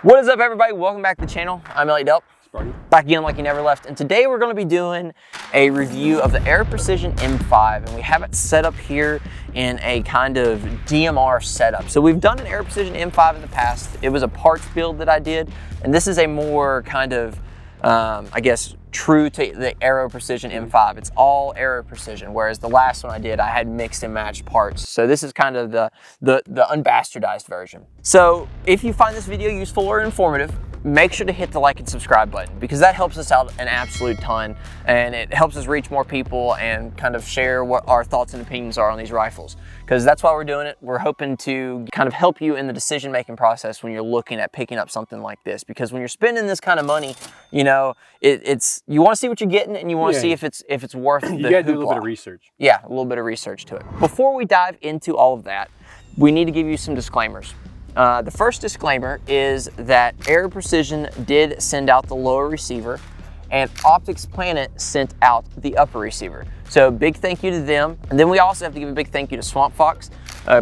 What is up, everybody? Welcome back to the channel. I'm Elliott Delp. Back again like you never left. And today we're going to be doing a review of the Aero Precision M5, and we have it set up here in a kind of DMR setup. So we've done an Aero Precision M5 in the past. It was a parts build that I did, and this is a more kind of, I guess, true to the Aero Precision M5. It's all Aero Precision, whereas the last one I did, I had mixed and matched parts. So this is kind of the unbastardized version. So if you find this video useful or informative, make sure to hit the like and subscribe button, because that helps us out an absolute ton, and it helps us reach more people and kind of share what our thoughts and opinions are on these rifles, because that's why we're doing it. We're hoping to kind of help you in the decision-making process when you're looking at picking up something like this, because when you're spending this kind of money, you know, you want to see what you're getting, and you want to see if it's worth the You gotta do a little bit of research. Yeah, a little bit of research to it. Before we dive into all of that, we need to give you some disclaimers. The first disclaimer is that Aero Precision did send out the lower receiver, and Optic's Planet sent out the upper receiver. So big thank you to them. And then we also have to give a big thank you to Swampfox,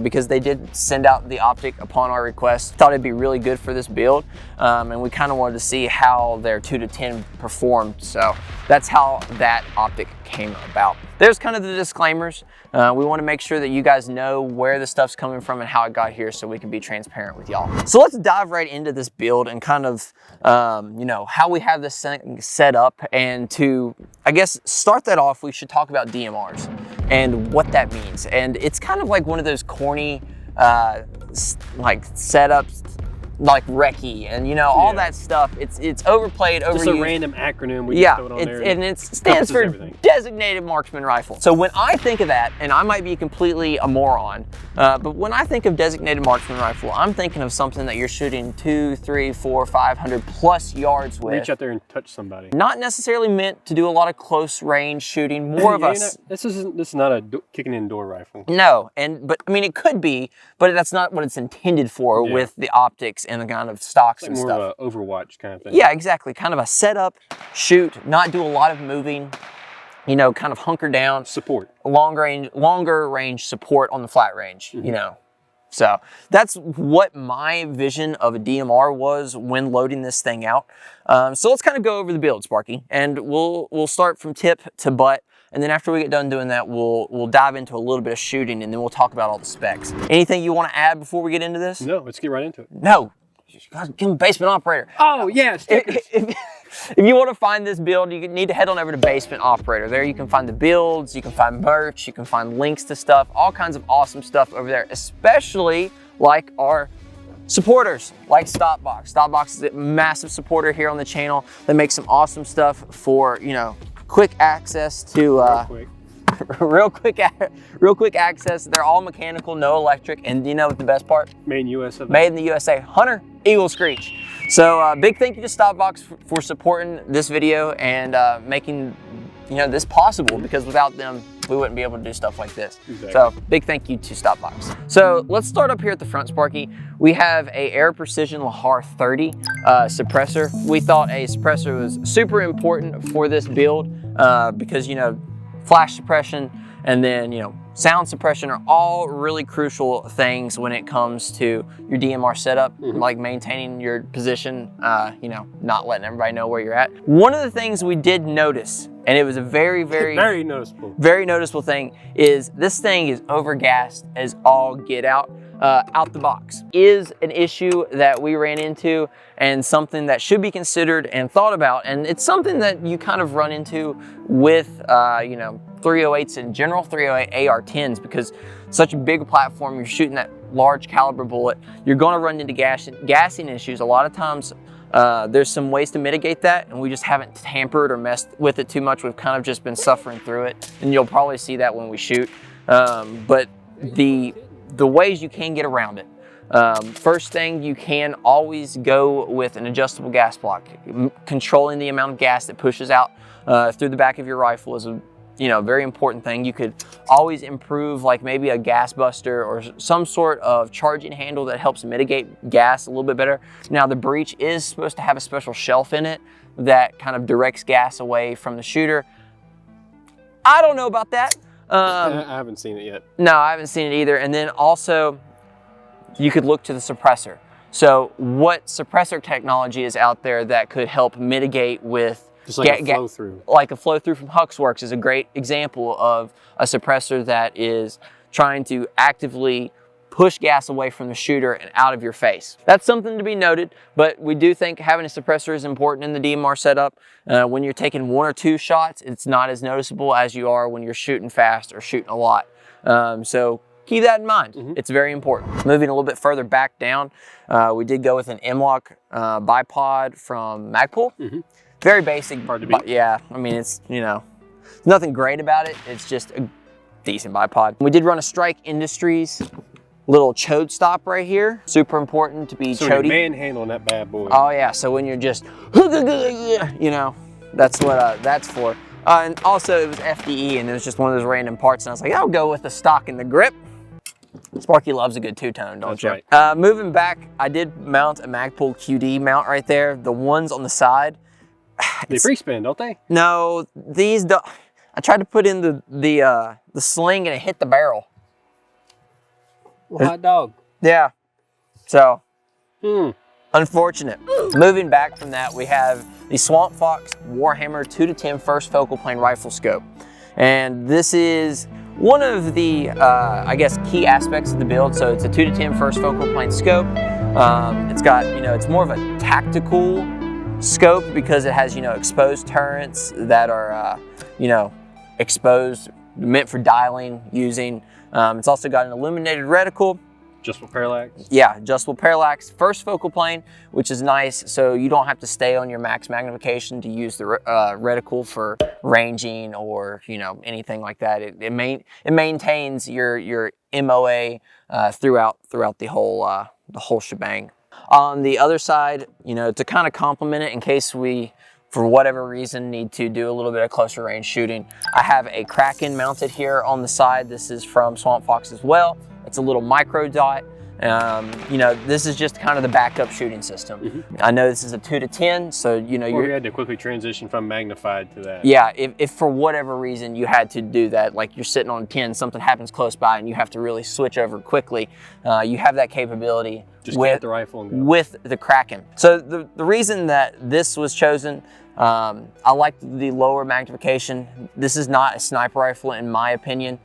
because they did send out the Optic upon our request. Thought it'd be really good for this build, and we kind of wanted to see how their 2 to 10 performed. So that's how that Optic came about. There's kind of the disclaimers. We want to make sure that you guys know where the stuff's coming from and how it got here, so we can be transparent with y'all. So let's dive right into this build and kind of, you know, how we have this thing set up. And to, I guess, start that off, we should talk about DMRs and what that means. And it's kind of like one of those corny, like setups, like recce and, you know, all that stuff. It's overplayed, overused. Just a random acronym we just throw it on there. And it stands for designated marksman rifle. So when I think of that, and I might be completely a moron, but when I think of designated marksman rifle, I'm thinking of something that you're shooting 200, 300, 400, 500 plus yards with. Reach out there and touch somebody. Not necessarily meant to do a lot of close range shooting. More of us. This is not a kicking in door rifle. No, but I mean, it could be, but that's not what it's intended for with the optics and the kind of stocks and more stuff. More of an Overwatch kind of thing. Yeah, exactly. Kind of a setup, shoot, not do a lot of moving, you know, kind of hunker down. Support. Longer range support on the flat range, you know. So that's what my vision of a DMR was when loading this thing out. So let's kind of go over the build, Sparky, and we'll start from tip to butt. And then after we get done doing that, we'll dive into a little bit of shooting, and then we'll talk about all the specs. Anything you want to add before we get into this? No, let's get right into it. No. Give him basement operator. Oh, yeah, stickers. If you want to find this build, you need to head on over to Basement Operator. There you can find the builds, you can find merch, you can find links to stuff, all kinds of awesome stuff over there, especially like our supporters, like Stopbox. Stopbox is a massive supporter here on the channel. They make some awesome stuff for, you know, quick access to real quick access. They're all mechanical, no electric, and you know what the best part? Made in USA. Made in the USA. Hunter Eagle Screech. So big thank you to Stopbox for supporting this video and making, you know, this possible, because without them we wouldn't be able to do stuff like this. Exactly. So big thank you to Stopbox. So let's start up here at the front, Sparky. We have a Aero Precision Lahar 30 suppressor. We thought a suppressor was super important for this build because, you know, flash suppression and then, you know, sound suppression are all really crucial things when it comes to your DMR setup, like maintaining your position, you know, not letting everybody know where you're at. One of the things we did notice, and it was a very noticeable thing, is this thing is overgassed as all get out the box. Is an issue that we ran into and something that should be considered and thought about, and it's something that you kind of run into with, you know, 308s in general, 308 AR-10s, because such a big platform, you're shooting that large caliber bullet, you're going to run into gassing issues. A lot of times there's some ways to mitigate that, and we just haven't tampered or messed with it too much. We've kind of just been suffering through it, and you'll probably see that when we shoot. But the ways you can get around it. First thing, you can always go with an adjustable gas block. Controlling the amount of gas that pushes out through the back of your rifle is a, you know, very important thing. You could always improve, like maybe a gas buster or some sort of charging handle that helps mitigate gas a little bit better. Now the breech is supposed to have a special shelf in it that kind of directs gas away from the shooter. I don't know about that. I haven't seen it yet. No, I haven't seen it either. And then also, you could look to the suppressor. So what suppressor technology is out there that could help mitigate with just like a flow through? Like a flow through from Huxworks is a great example of a suppressor that is trying to actively push gas away from the shooter and out of your face. That's something to be noted, but we do think having a suppressor is important in the DMR setup. When you're taking 1 or 2 shots, it's not as noticeable as you are when you're shooting fast or shooting a lot. So keep that in mind. It's very important. Moving a little bit further back down, we did go with an M-Lock bipod from Magpul. Very basic. Hard to beat. Yeah, I mean, it's, you know, nothing great about it. It's just a decent bipod. We did run a Strike Industries little chode stop right here. Super important to be so chody. manhandling that bad boy. Oh yeah, so when you're just, you know, that's what that's for. And also it was FDE and it was just one of those random parts and I was like, I'll go with the stock and the grip. Sparky loves a good two-tone, don't you? Right. Moving back, I did mount a Magpul QD mount right there. The ones on the side. They free spin, don't they? No, these don't. I tried to put in the sling and it hit the barrel. Well, hot dog. Yeah, so unfortunate. Moving back from that, we have the Swampfox Warhammer 2-10 first focal plane rifle scope. And this is one of the, I guess, key aspects of the build. So it's a 2-10 first focal plane scope. It's got, you know, it's more of a tactical scope because it has, you know, exposed turrets that are, you know, exposed, meant for dialing, using. It's also got an illuminated reticle. Adjustable parallax? Yeah, adjustable parallax. First focal plane, which is nice, so you don't have to stay on your max magnification to use the reticle for ranging or, you know, anything like that. It maintains your MOA throughout the whole shebang. On the other side, you know, to kind of complement it in case we, for whatever reason, need to do a little bit of closer range shooting, I have a Kraken mounted here on the side. This is from Swampfox as well. It's a little micro dot. You know, this is just kind of the backup shooting system. I know this is a 2-10, so you know you had to quickly transition from magnified to that. Yeah, if for whatever reason you had to do that, like you're sitting on 10, something happens close by, and you have to really switch over quickly, you have that capability. Just get the rifle and go. With the Kraken. So the reason that this was chosen, I like the lower magnification. This is not a sniper rifle in my opinion.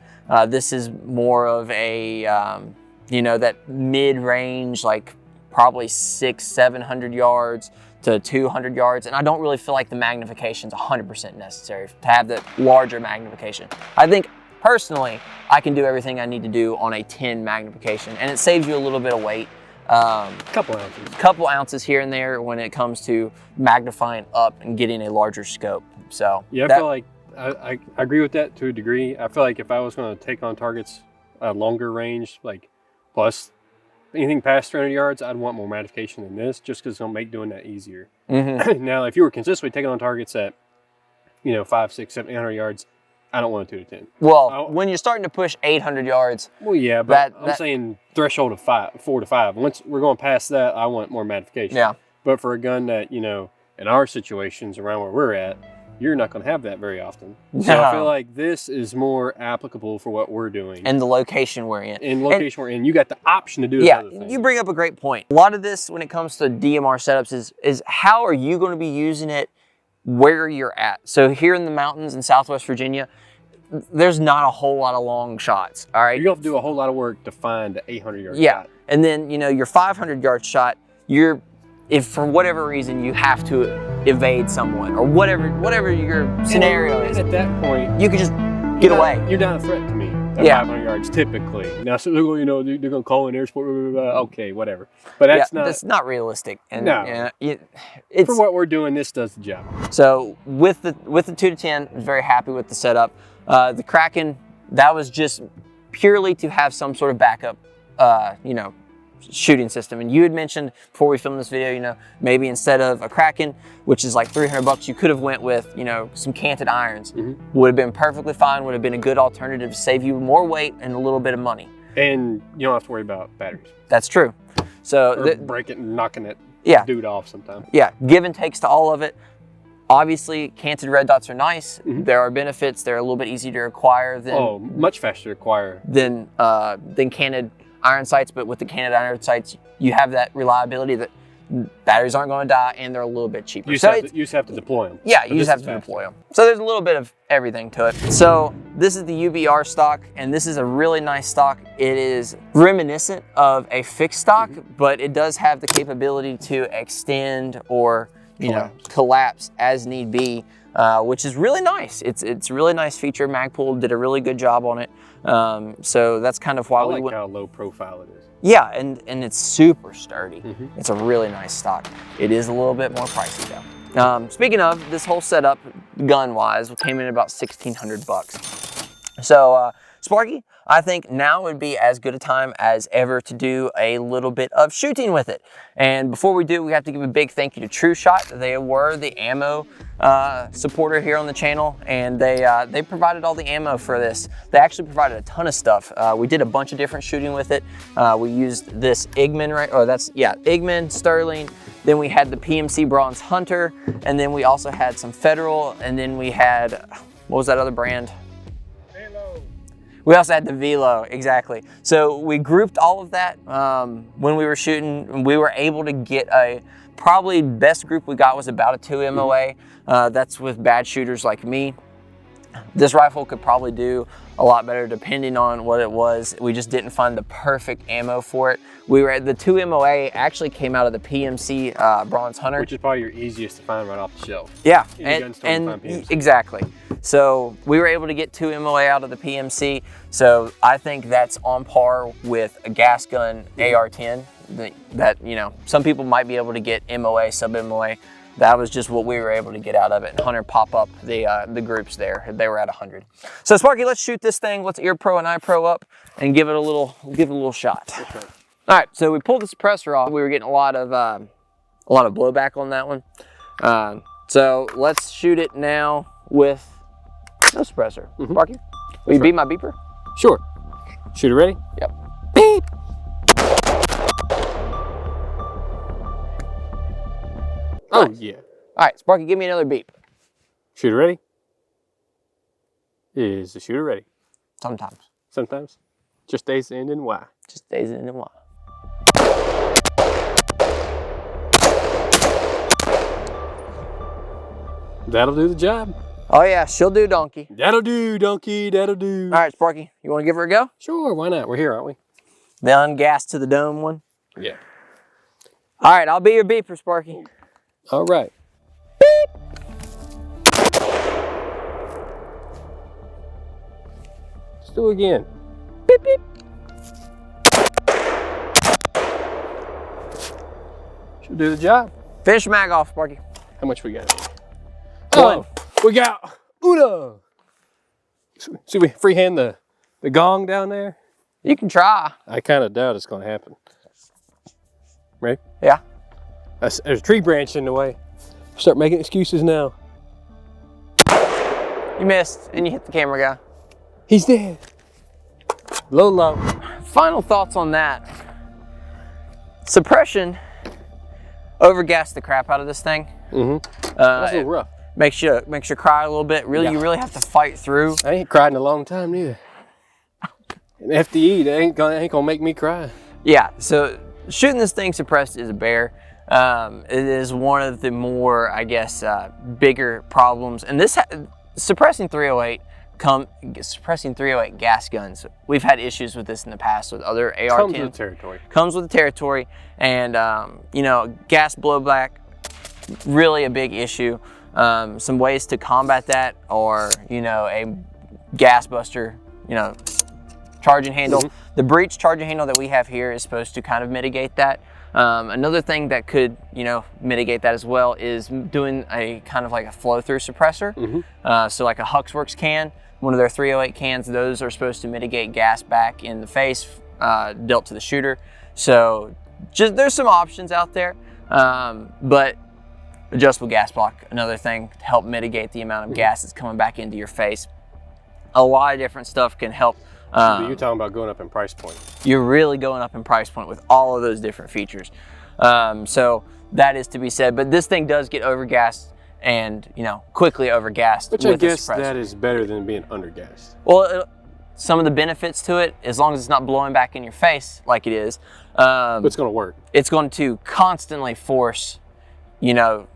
This is more of a, you know, that mid-range, like probably 600-700 yards to 200 yards. And I don't really feel like the magnification is 100% necessary to have that larger magnification. I think personally, I can do everything I need to do on a 10 magnification, and it saves you a little bit of weight. Couple ounces here and there when it comes to magnifying up and getting a larger scope. So yeah, I feel like I agree with that to a degree. I feel like if I was going to take on targets longer range, like plus anything past 300 yards, I'd want more magnification than this, just because it'll make doing that easier. Now, if you were consistently taking on targets at, you know, 500, 600, 700 yards, I don't want a 2-10. Well, when you're starting to push 800 yards. Well, yeah, but I'm saying threshold of 4 to 5. Once we're going past that, I want more magnification. Yeah. But for a gun that, you know, in our situations around where we're at, you're not going to have that very often. So I feel like this is more applicable for what we're doing. And the location we're in. In the location we're in, you got the option to do this other thing. You bring up a great point. A lot of this, when it comes to DMR setups, is how are you going to be using it where you're at? So here in the mountains in Southwest Virginia, there's not a whole lot of long shots, all right? You have to do a whole lot of work to find the 800-yard shot. And then, you know, your 500-yard shot, if for whatever reason you have to evade someone or whatever your scenario is, at that point, you can just get away. You're not a threat to me at 500 yards typically. Now, so you know, they're gonna call in air support. Okay, whatever. But that's not realistic. And no, it's for what we're doing. This does the job. So with the 2-10, I'm very happy with the setup. The Kraken, that was just purely to have some sort of backup, you know, shooting system. And you had mentioned before we filmed this video, you know, maybe instead of a Kraken, which is like 300 bucks, you could have went with, you know, some canted irons. Would have been perfectly fine, would have been a good alternative to save you more weight and a little bit of money. And you don't have to worry about batteries. That's true. So break it and knocking it dude off sometime. Yeah, give and takes to all of it. Obviously, canted red dots are nice. There are benefits. They're a little bit easier to acquire than much faster to acquire than canted iron sights, but with the Canada iron sights, you have that reliability that batteries aren't going to die, and they're a little bit cheaper. You just have to deploy them. Yeah, you just have to deploy them. So there's a little bit of everything to it. So this is the UBR stock, and this is a really nice stock. It is reminiscent of a fixed stock, but it does have the capability to extend or collapse as need be, which is really nice. It's a really nice feature. Magpul did a really good job on it. So that's kind of why I like how low profile it is. Yeah, and it's super sturdy. It's a really nice stock. It is a little bit more pricey though. Speaking of, this whole setup, gun-wise, came in at about 1,600 bucks. So Sparky, I think now would be as good a time as ever to do a little bit of shooting with it. And before we do, we have to give a big thank you to True Shot. They were the ammo supporter here on the channel, and they provided all the ammo for this. They actually provided a ton of stuff. We did a bunch of different shooting with it. We used this Igman, right? Oh, that's, yeah, Igman, Sterling. Then we had the PMC Bronze Hunter, and then we also had some Federal, and then we had, what was that other brand? We also had the Velo, exactly. So we grouped all of that when we were shooting, and we were able to get probably best group we got was about a 2 MOA. That's with bad shooters like me. This rifle could probably do a lot better depending on what it was. We just didn't find the perfect ammo for it. The 2 MOA actually came out of the PMC Bronze Hunter. Which is probably your easiest to find right off the shelf. Yeah, and exactly. So we were able to get 2 MOA out of the PMC. So I think that's on par with a gas gun AR-10 that, you know, some people might be able to get MOA, sub-MOA. That was just what we were able to get out of it. And Hunter pop up the groups there. They were at 100. So Sparky, let's shoot this thing. Let's ear pro and eye pro up and give it a little shot. Okay. All right, so we pulled the suppressor off. We were getting a lot of blowback on that one. So let's shoot it now with no suppressor. Sparky, will you beep my beeper? Sure. Shooter ready? Yep. Beep. Oh, yeah. All right, Sparky, give me another beep. Shooter ready? Is the shooter ready? Sometimes. Sometimes? Just days end in Y. Just days end in Y. That'll do the job. Oh, yeah, she'll do, donkey. That'll do, donkey, that'll do. All right, Sparky, you want to give her a go? Sure, why not? We're here, aren't we? The ungassed to the dome one? Yeah. All right, I'll be your beeper, Sparky. All right. Beep. Let's do it again. Beep, beep. Should do the job. Finish mag off, Sparky. How much we got? One. Oh, we got Uno. Should we freehand the gong down there? You can try. I kind of doubt it's going to happen. Ready? Yeah. There's a tree branch in the way. Start making excuses now. You missed, and you hit the camera guy. He's dead. Low, low. Final thoughts on that. Suppression overgassed the crap out of this thing. That's a little rough. Makes you cry a little bit. Really, You really have to fight through. I ain't cried in a long time neither. And FDE, that ain't gonna make me cry. Yeah. So shooting this thing suppressed is a bear. It is one of the more, I guess, bigger problems. And this suppressing 308 gas guns. We've had issues with this in the past with other AR-10. Comes with the territory. Comes with the territory, and you know, gas blowback, really a big issue. Some ways to combat that are, you know, a gas buster, you know, charging handle. The breech charging handle that we have here is supposed to kind of mitigate that. Another thing that could, you know, mitigate that as well is doing a kind of like a flow-through suppressor. So like a Huxworks can, one of their 308 cans, those are supposed to mitigate gas back in the face dealt to the shooter. So just there's some options out there, but adjustable gas block, another thing to help mitigate the amount of gas that's coming back into your face. A lot of different stuff can help. You're talking about going up in price point. You're really going up in price point with all of those different features. So that is to be said, but this thing does get overgassed and, you know, quickly overgassed. Which I guess that is better than being undergassed. Well, some of the benefits to it, as long as it's not blowing back in your face like it is. But it's going to work. It's going to constantly force, you know,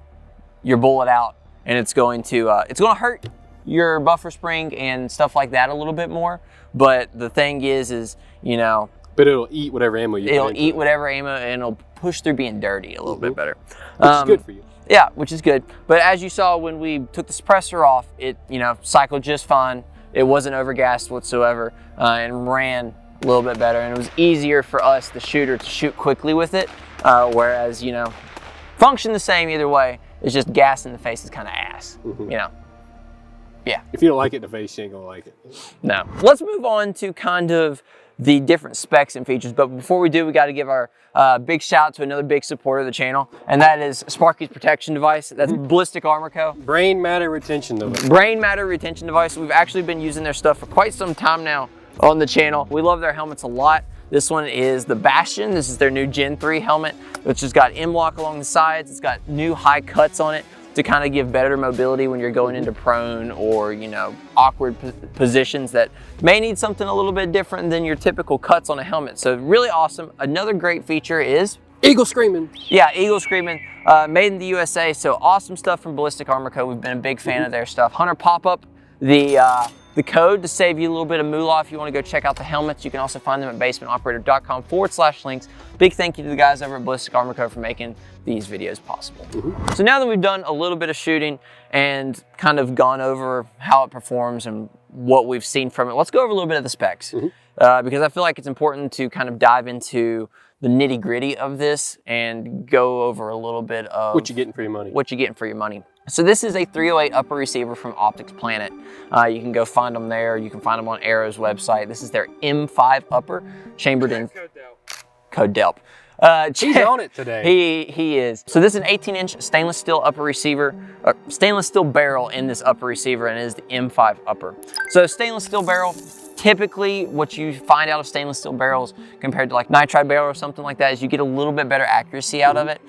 your bullet out, and it's going to hurt your buffer spring and stuff like that a little bit more. But the thing is, you know, but it'll eat whatever ammo you put into it. It'll eat whatever ammo, and it'll push through being dirty a little bit better. Which is good for you. Yeah, which is good. But as you saw when we took the suppressor off, it, you know, cycled just fine. It wasn't overgassed whatsoever, and ran a little bit better. And it was easier for us, the shooter, to shoot quickly with it. Whereas, you know, function the same either way. It's just gas in the face is kind of ass, you know. Yeah. If you don't like it in the face, you ain't gonna like it. No. Let's move on to kind of the different specs and features. But before we do, we got to give our big shout out to another big supporter of the channel, and that is Sparky's protection device. That's Ballistic Armor Co. Brain matter retention device. Brain matter retention device. We've actually been using their stuff for quite some time now on the channel. We love their helmets a lot. This one is the Bastion. This is their new Gen 3 helmet, which has got M-lock along the sides. It's got new high cuts on it to kind of give better mobility when you're going into prone or, you know, awkward positions that may need something a little bit different than your typical cuts on a helmet. So really awesome. Another great feature is Eagle Screaming. Yeah, Eagle Screaming, made in the USA. So awesome stuff from Ballistic Armor Co. We've been a big fan of their stuff. Hunter, pop up the code to save you a little bit of moolah if you want to go check out the helmets. You can also find them at basementoperator.com/links. Big thank you to the guys over at Ballistic Armor Co. for making these videos possible. So now that we've done a little bit of shooting and kind of gone over how it performs and what we've seen from it, let's go over a little bit of the specs, because I feel like it's important to kind of dive into the nitty gritty of this and go over a little bit of what you're getting for your money. What you're getting for your money. So this is a 308 upper receiver from Optic's Planet. You can go find them there. You can find them on Aero's website. This is their M5 upper, chambered in code Delp. He's on it today. He is. So this is an 18-inch stainless steel upper receiver, stainless steel barrel in this upper receiver, and it is the M5 upper. So stainless steel barrel, typically what you find out of stainless steel barrels compared to like nitride barrel or something like that is you get a little bit better accuracy out of it.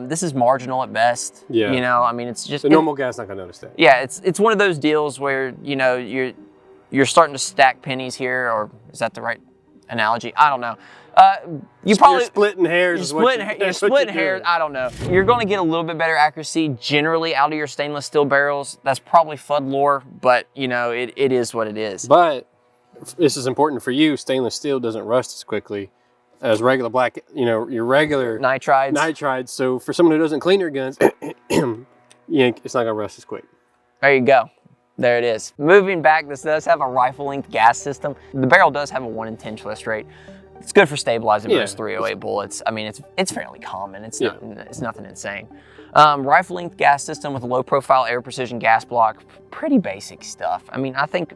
This is marginal at best. Yeah. You know, I mean, it's just the normal guy's not gonna notice that. Yeah, it's one of those deals where, you know, you're starting to stack pennies here, or is that the right analogy? I don't know. You're splitting hairs. You're splitting hairs. I don't know. You're going to get a little bit better accuracy generally out of your stainless steel barrels. That's probably FUD lore, but you know, it is what it is. But this is important for you. Stainless steel doesn't rust as quickly as regular black, you know, your regular nitrides. So for someone who doesn't clean their guns, it's not gonna rust as quick. There you go. There it is. Moving back, this does have a rifle length gas system. The barrel does have a 1 in 10 twist rate. It's good for stabilizing most 308 bullets. I mean, it's fairly common. It's nothing insane. Rifle length gas system with a low profile Aero Precision gas block. Pretty basic stuff. I mean, I think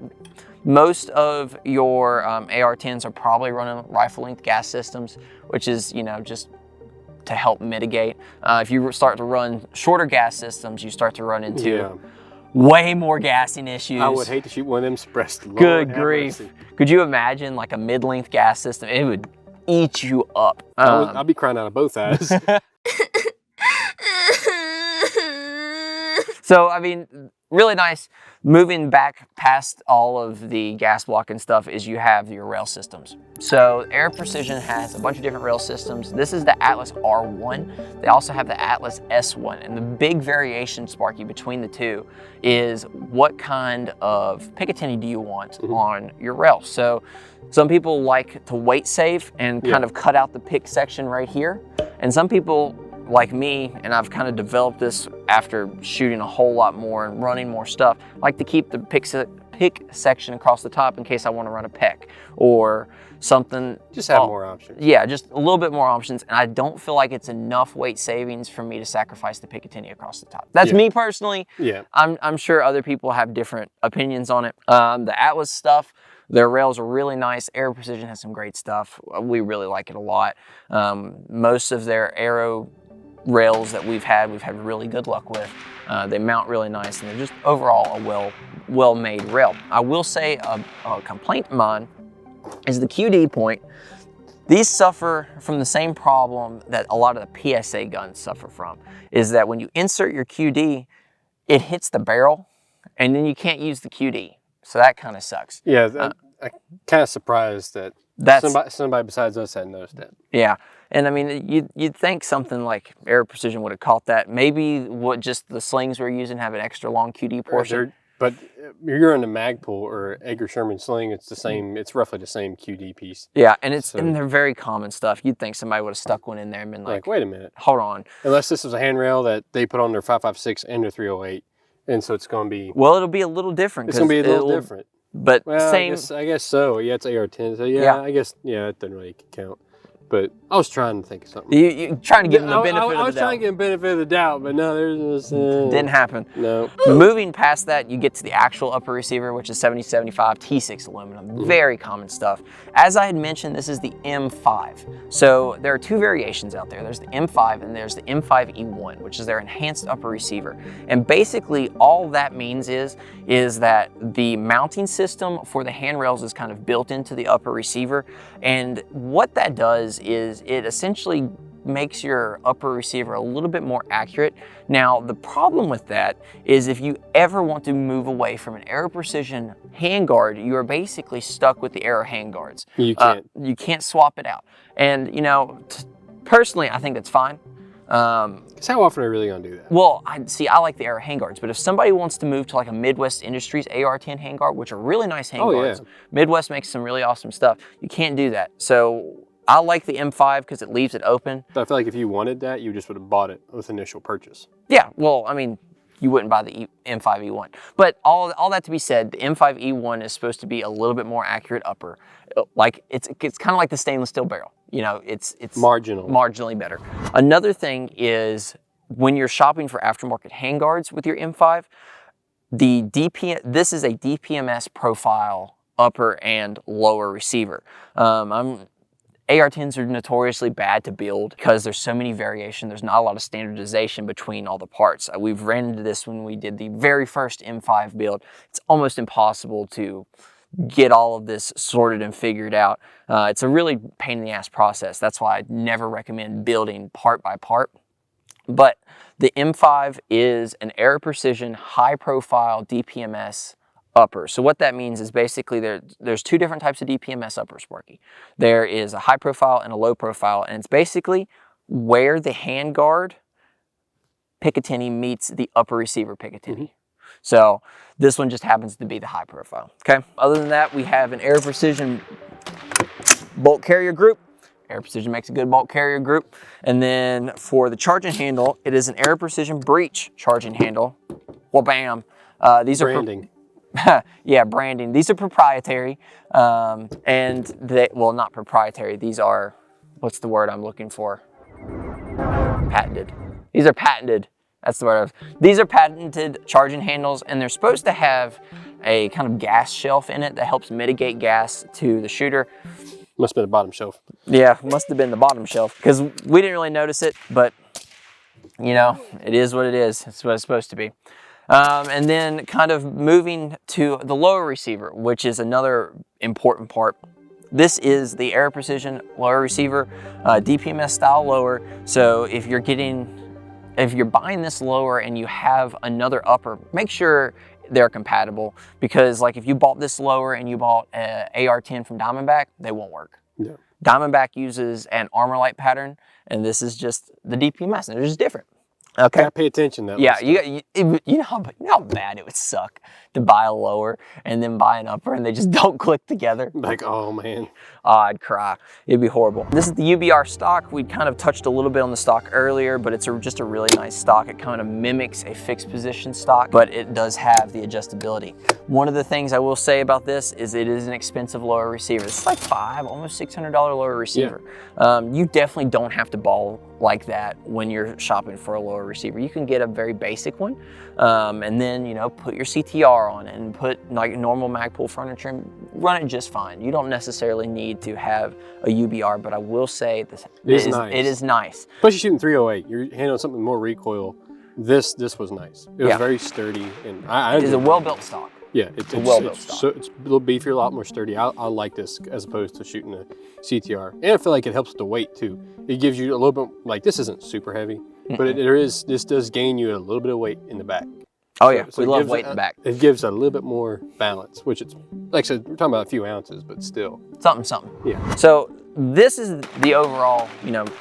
most of your AR-10s are probably running rifle length gas systems, which is, you know, just to help mitigate. If you start to run shorter gas systems, you start to run into way more gassing issues. I would hate to shoot one of them suppressed. Good grief. Could you imagine like a mid-length gas system? It would eat you up. I'll be crying out of both eyes. So, I mean, really nice. Moving back past all of the gas block and stuff is you have your rail systems. So Aero Precision has a bunch of different rail systems. This is the Atlas R1. They also have the Atlas S1. And the big variation, Sparky, between the two is what kind of Picatinny do you want on your rail. So some people like to weight save and kind of cut out the pick section right here. And some people, like me, and I've kind of developed this after shooting a whole lot more and running more stuff, like to keep the pick section across the top in case I want to run a pec or something. Just have more options. Yeah, just a little bit more options, and I don't feel like it's enough weight savings for me to sacrifice the Picatinny across the top. That's me personally. Yeah. I'm sure other people have different opinions on it. The Atlas stuff, their rails are really nice. Aero Precision has some great stuff. We really like it a lot. Most of their Aero rails that we've had really good luck with. They mount really nice, and they're just overall a well-made rail. I will say a complaint of mine is the QD point. These suffer from the same problem that a lot of the PSA guns suffer from, is that when you insert your QD, it hits the barrel, and then you can't use the QD. So that kind of sucks. Yeah, kind of surprised that somebody besides us had noticed that. Yeah, and I mean, you'd think something like Aero Precision would have caught that. Maybe what just the slings we're using have an extra long QD portion. But you're in the Magpul or Edgar Sherman sling. It's the same. It's roughly the same QD piece. Yeah, and and they're very common stuff. You'd think somebody would have stuck one in there and been like, wait a minute, hold on. Unless this was a handrail that they put on their 5.56 and their 308, and so it's going to be. Well, it'll be a little different. It's going to be a little different. But same. I guess so. Yeah, it's AR-10. So yeah, I guess it doesn't really count. But I was trying to think of something. You trying to give them the benefit of the doubt. I was trying to give them the benefit of the doubt, but no, there's didn't happen. No. Moving past that, you get to the actual upper receiver, which is 7075 T6 aluminum. Very common stuff. As I had mentioned, this is the M5. So there are two variations out there. There's the M5 and there's the M5E1, which is their enhanced upper receiver. And basically all that means is that the mounting system for the handrails is kind of built into the upper receiver. And what that does is it essentially makes your upper receiver a little bit more accurate. Now, the problem with that is if you ever want to move away from an Aero Precision handguard, you are basically stuck with the Aero handguards. You can't. You can't swap it out. And, you know, personally, I think that's fine. Because how often are you really going to do that? Well, I like the Aero handguards, but if somebody wants to move to like a Midwest Industries AR-10 handguard, which are really nice handguards, Midwest makes some really awesome stuff, you can't do that. So I like the M5 because it leaves it open. But I feel like if you wanted that, you just would have bought it with initial purchase. Yeah, well, I mean, you wouldn't buy the M5E1. But all that to be said, the M5E1 is supposed to be a little bit more accurate upper. Like it's kind of like the stainless steel barrel. You know, it's marginally better. Another thing is when you're shopping for aftermarket handguards with your M5, this is a DPMS profile upper and lower receiver. AR-10s are notoriously bad to build because there's so many variation. There's not a lot of standardization between all the parts. We've ran into this when we did the very first M5 build. It's almost impossible to get all of this sorted and figured out. It's a really pain in the ass process. That's why I never recommend building part by part. But the M5 is an Aero Precision high profile DPMS upper. So what that means is basically there's two different types of DPMS uppers, Sparky. There is a high profile and a low profile, and it's basically where the handguard Picatinny meets the upper receiver Picatinny. So this one just happens to be the high profile, okay? Other than that, we have an Aero Precision bolt carrier group. Aero Precision makes a good bolt carrier group. And then for the charging handle, it is an Aero Precision breech charging handle. Well, bam. These branding. Yeah, branding. These are proprietary, well, not proprietary. These are, what's the word I'm looking for? Patented. These are patented. That's the word. These are patented charging handles, and they're supposed to have a kind of gas shelf in it that helps mitigate gas to the shooter. Must have been the bottom shelf. Yeah, must have been the bottom shelf because we didn't really notice it, but you know, it is what it is. It's what it's supposed to be. And then kind of moving to the lower receiver, which is another important part. This is the Aero Precision lower receiver, DPMS style lower. So if you're buying this lower and you have another upper, make sure they're compatible, because like if you bought this lower and you bought an AR-10 from Diamondback, they won't work. Yeah. Diamondback uses an armor light pattern, and this is just the DPMS, and they're just different. Okay. Gotta pay attention to that. Yeah, you know how bad it would suck to buy a lower and then buy an upper and they just don't click together. Like, oh man. Oh, I'd cry. It'd be horrible. This is the UBR stock. We kind of touched a little bit on the stock earlier, but it's just a really nice stock. It kind of mimics a fixed position stock, but it does have the adjustability. One of the things I will say about this is it is an expensive lower receiver. It's like almost $600 lower receiver. Yeah. You definitely don't have to ball like that when you're shopping for a lower receiver. You can get a very basic one, and then, you know, put your CTR on it and put like normal Magpul furniture and run it just fine. You don't necessarily need to have a UBR, but I will say this it is nice. Especially shooting 308, you're handling something more recoil. This was nice. It was very sturdy, and it is a well-built stock. Yeah, it's a well-built stock. So it's a little beefier, a lot more sturdy. I like this as opposed to shooting a CTR. And I feel like it helps with the weight too. It gives you a little bit, like this isn't super heavy, but this does gain you a little bit of weight in the back. Oh yeah, So we it love gives weight in the back. It gives a little bit more balance, which it's, like I said, we're talking about a few ounces, but still. Something. Yeah. So this is the overall,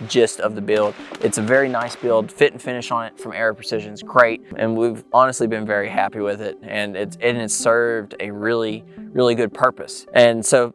gist of the build. It's a very nice build. Fit and finish on it from Aero Precision is great, and we've honestly been very happy with it. And it's served a really, really good purpose. And so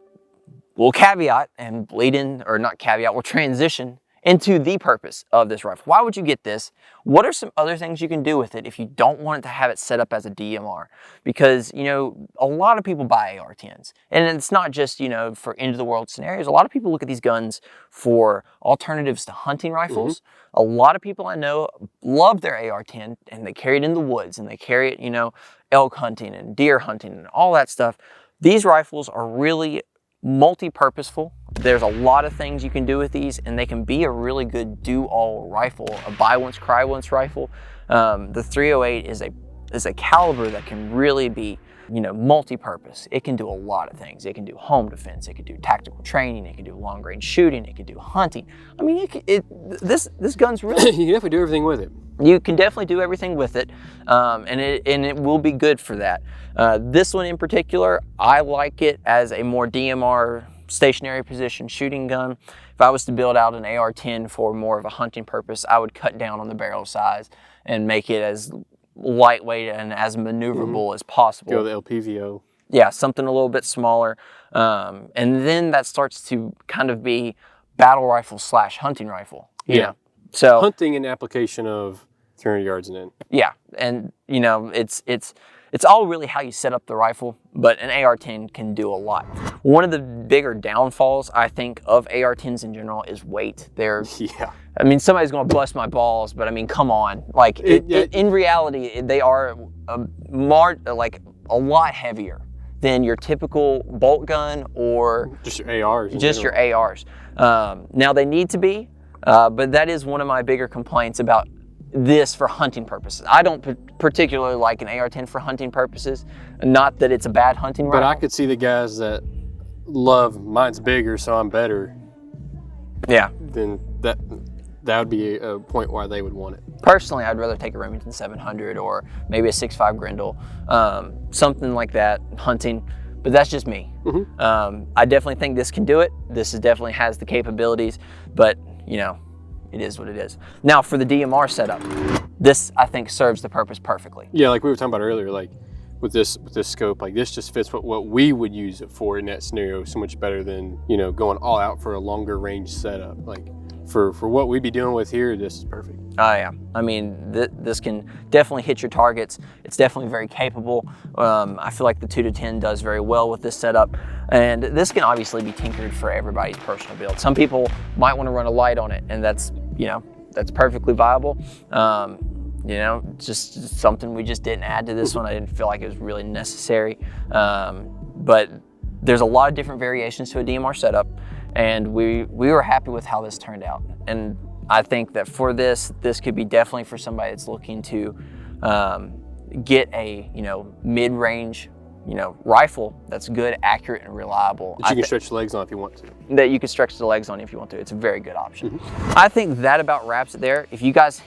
we'll caveat and bleed in, or not caveat, we'll transition into the purpose of this rifle. Why would you get this? What are some other things you can do with it if you don't want it to have it set up as a DMR? Because, a lot of people buy AR-10s. And it's not just, for end of the world scenarios. A lot of people look at these guns for alternatives to hunting rifles. A lot of people I know love their AR-10 and they carry it in the woods and they carry it, elk hunting and deer hunting and all that stuff. These rifles are really multi-purposeful. There's a lot of things you can do with these, and they can be a really good do-all rifle, a buy once, cry once rifle. The 308 is a caliber that can really be, multi-purpose. It can do a lot of things. It can do home defense. It can do tactical training. It can do long-range shooting. It can do hunting. I mean, this gun's really. You can definitely do everything with it. You can definitely do everything with it, and it will be good for that. This one in particular, I like it as a more DMR stationary position shooting gun. If I was to build out an AR-10 for more of a hunting purpose, I would cut down on the barrel size and make it as lightweight and as maneuverable as possible. Go the LPVO. Yeah, something a little bit smaller. And then that starts to kind of be battle rifle / hunting rifle. You know? So hunting and application of 300 yards and in. Yeah, and it's all really how you set up the rifle, but an AR-10 can do a lot. One of the bigger downfalls, I think, of AR-10s in general is weight. I mean, somebody's gonna bust my balls, but I mean, come on. Like, in reality, they are a lot heavier than your typical bolt gun or just your ARs. Your ARs. Now they need to be, but that is one of my bigger complaints about this for hunting purposes. I don't particularly like an AR-10 for hunting purposes. Not that it's a bad hunting rifle. But I could see the guys that love mine's bigger, so I'm better. Yeah. Then that would be a point why they would want it. Personally, I'd rather take a Remington 700 or maybe a 6.5 Grendel, something like that, hunting. But that's just me. I definitely think this can do it. This definitely has the capabilities, but it is what it is. Now for the DMR setup, this I think serves the purpose perfectly. Yeah, like we were talking about earlier, like with this scope, like this just fits what we would use it for in that scenario so much better than going all out for a longer range setup. Like for what we'd be dealing with here, this is perfect. Oh yeah, I mean this can definitely hit your targets. It's definitely very capable. I feel like the 2-10 does very well with this setup, and this can obviously be tinkered for everybody's personal build. Some people might want to run a light on it, and that's perfectly viable. Just something we just didn't add to this one. I didn't feel like it was really necessary, but there's a lot of different variations to a DMR setup, and we were happy with how this turned out. And I think that for this could be definitely for somebody that's looking to get a mid-range rifle that's good, accurate, and reliable. That you can stretch the legs on if you want to. That you can stretch the legs on if you want to. It's a very good option. I think that about wraps it there. If you guys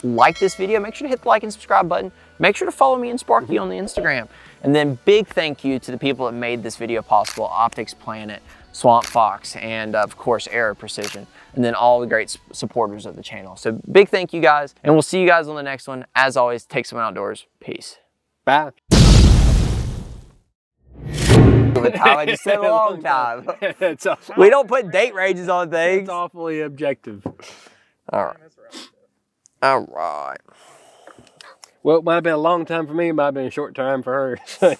like this video, make sure to hit the like and subscribe button. Make sure to follow me and Sparky on the Instagram. And then big thank you to the people that made this video possible: Optics Planet, Swampfox, and of course Aero Precision, and then all the great supporters of the channel. So big thank you guys, and we'll see you guys on the next one. As always, take someone outdoors. Peace. Bye. The time I just said a long time. We don't put date ranges on things. It's awfully objective. All right. All right. Well, it might have been a long time for me, it might have been a short time for her.